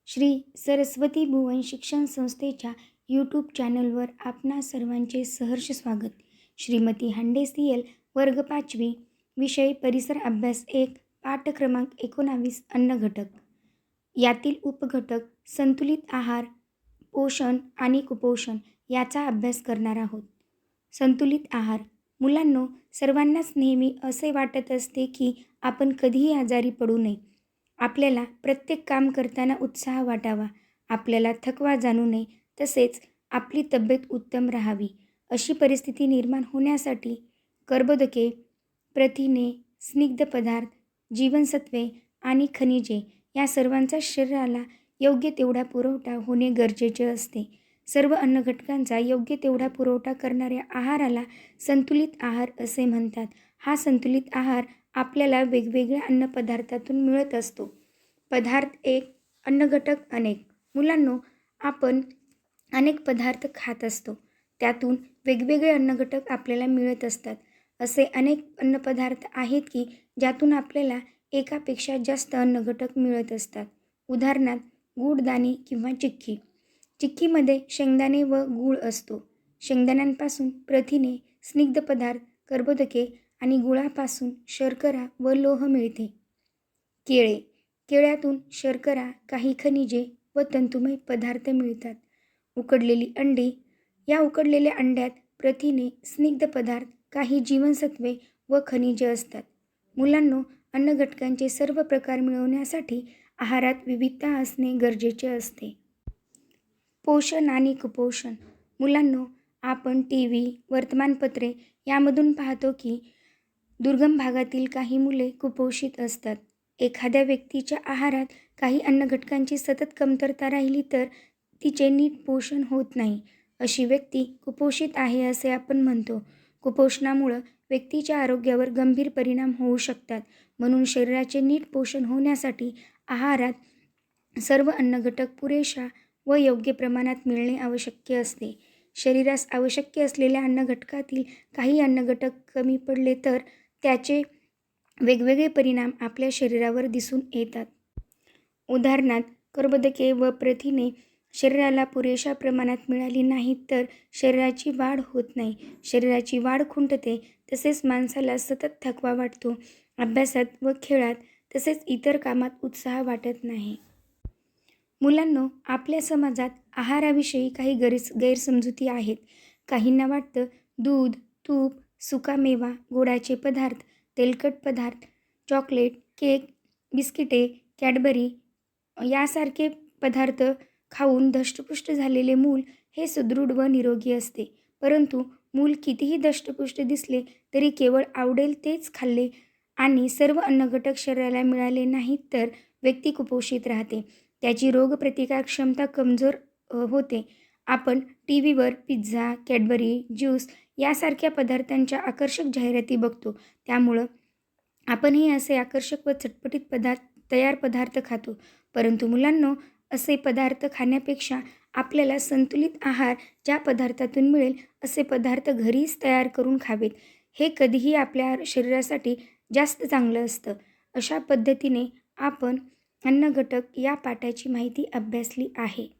श्री सरस्वती भुवन शिक्षण संस्थेच्या यूट्यूब चॅनलवर आपणा सर्वांचे सहर्ष स्वागत. श्रीमती हांडे CL वर्ग 5वी विषय परिसर अभ्यास 1 पाठ क्रमांक 19 अन्न घटक. यातील उपघटक संतुलित आहार, पोषण आणि कुपोषण याचा अभ्यास करणार आहोत. संतुलित आहार. मुलांनो, सर्वांनाच नेहमी असे वाटत असते की आपण कधीही आजारी पडू नये. आपल्याला प्रत्येक काम करताना उत्साह वाटावा, आपल्याला थकवा जाणू नये, तसेच आपली तब्येत उत्तम राहावी. अशी परिस्थिती निर्माण होण्यासाठी कर्बोदके, प्रथिने, स्निग्ध पदार्थ, जीवनसत्वे आणि खनिजे या सर्वांचा शरीराला योग्य तेवढा पुरवठा होणे गरजेचे असते. सर्व अन्नघटकांचा योग्य तेवढा पुरवठा करणाऱ्या आहाराला संतुलित आहार असे म्हणतात. हा संतुलित आहार आपल्याला वेगवेगळ्या अन्नपदार्थातून मिळत असतो. पदार्थ 1. अन्नघटक अनेक. मुलांनो, आपण अनेक पदार्थ खात असतो. त्यातून वेगवेगळे अन्नघटक आपल्याला मिळत असतात. असे अनेक अन्नपदार्थ आहेत की ज्यातून आपल्याला एकापेक्षा जास्त अन्नघटक मिळत असतात. उदाहरणार्थ गूळदाणी किंवा चिक्की. चिक्कीमध्ये शेंगदाणे व गूळ असतो. शेंगदाण्यांपासून प्रथिने, स्निग्ध पदार्थ, कर्बोदके आणि गुळापासून शर्करा व लोह मिळते. केळे. केळ्यातून शर्करा, काही खनिजे व तंतुमय पदार्थ मिळतात. उकडलेली अंडी. या उकडलेल्या अंड्यात प्रथिने, स्निग्ध पदार्थ, काही जीवनसत्वे व खनिजे असतात. मुलांनो, अन्नघटकांचे सर्व प्रकार मिळवण्यासाठी आहारात विविधता असणे गरजेचे असते. पोषण आणि कुपोषण. मुलांनो, आपण TV, वर्तमानपत्रे यामधून पाहतो की दुर्गम भागातील काही मुले कुपोषित असतात. एखाद्या व्यक्तीच्या आहारात काही अन्नघटकांची सतत कमतरता राहिली तर तिचे नीट पोषण होत नाही. अशी व्यक्ती कुपोषित आहे असे आपण म्हणतो. कुपोषणामुळे व्यक्तीच्या आरोग्यावर गंभीर परिणाम होऊ शकतात. म्हणून शरीराचे नीट पोषण होण्यासाठी आहारात सर्व अन्नघटक पुरेशा व योग्य प्रमाणात मिळणे आवश्यक असते. शरीरास आवश्यक असलेल्या अन्नघटकातील काही अन्नघटक कमी पडले तर त्याचे वेगवेगळे परिणाम आपल्या शरीरावर दिसून येतात. उदाहरणार्थ कर्बोदके व प्रथिने शरीराला पुरेशा प्रमाणात मिळाली नाहीत तर शरीराची वाढ होत नाही, शरीराची वाढ खुंटते, तसेच माणसाला सतत थकवा वाटतो, अभ्यासात व खेळात तसेच इतर कामात उत्साह वाटत नाही. मुलांनो, आपल्या समाजात आहाराविषयी काही गैरसमजुती आहेत. काहींना वाटतं दूध, तूप, सुकामेवा, गोडाचे पदार्थ, तेलकट पदार्थ, चॉकलेट, केक, बिस्किटे, कॅडबरी यासारखे पदार्थ खाऊन धष्टपुष्ट झालेले मूल हे सुदृढ व निरोगी असते. परंतु मूल कितीही धष्टपुष्ट दिसले तरी केवळ आवडेल तेच खाल्ले आणि सर्व अन्नघटक शरीराला मिळाले नाहीत तर व्यक्ती कुपोषित राहते. त्याची रोगप्रतिकार क्षमता कमजोर होते. आपण TVवर पिझ्झा, कॅडबरी, ज्यूस यासारख्या पदार्थांच्या आकर्षक जाहिराती बघतो. त्यामुळं आपणही असे आकर्षक व चटपटीत तयार पदार्थ खातो. परंतु मुलांनो, असे पदार्थ खाण्यापेक्षा आपल्याला संतुलित आहार ज्या पदार्थातून मिळेल असे पदार्थ घरीच तयार करून खावेत. हे कधीही आपल्या शरीरासाठी जास्त चांगलं असतं. अशा पद्धतीने आपण अन्नघटक या पाठाची माहिती अभ्यासली आहे.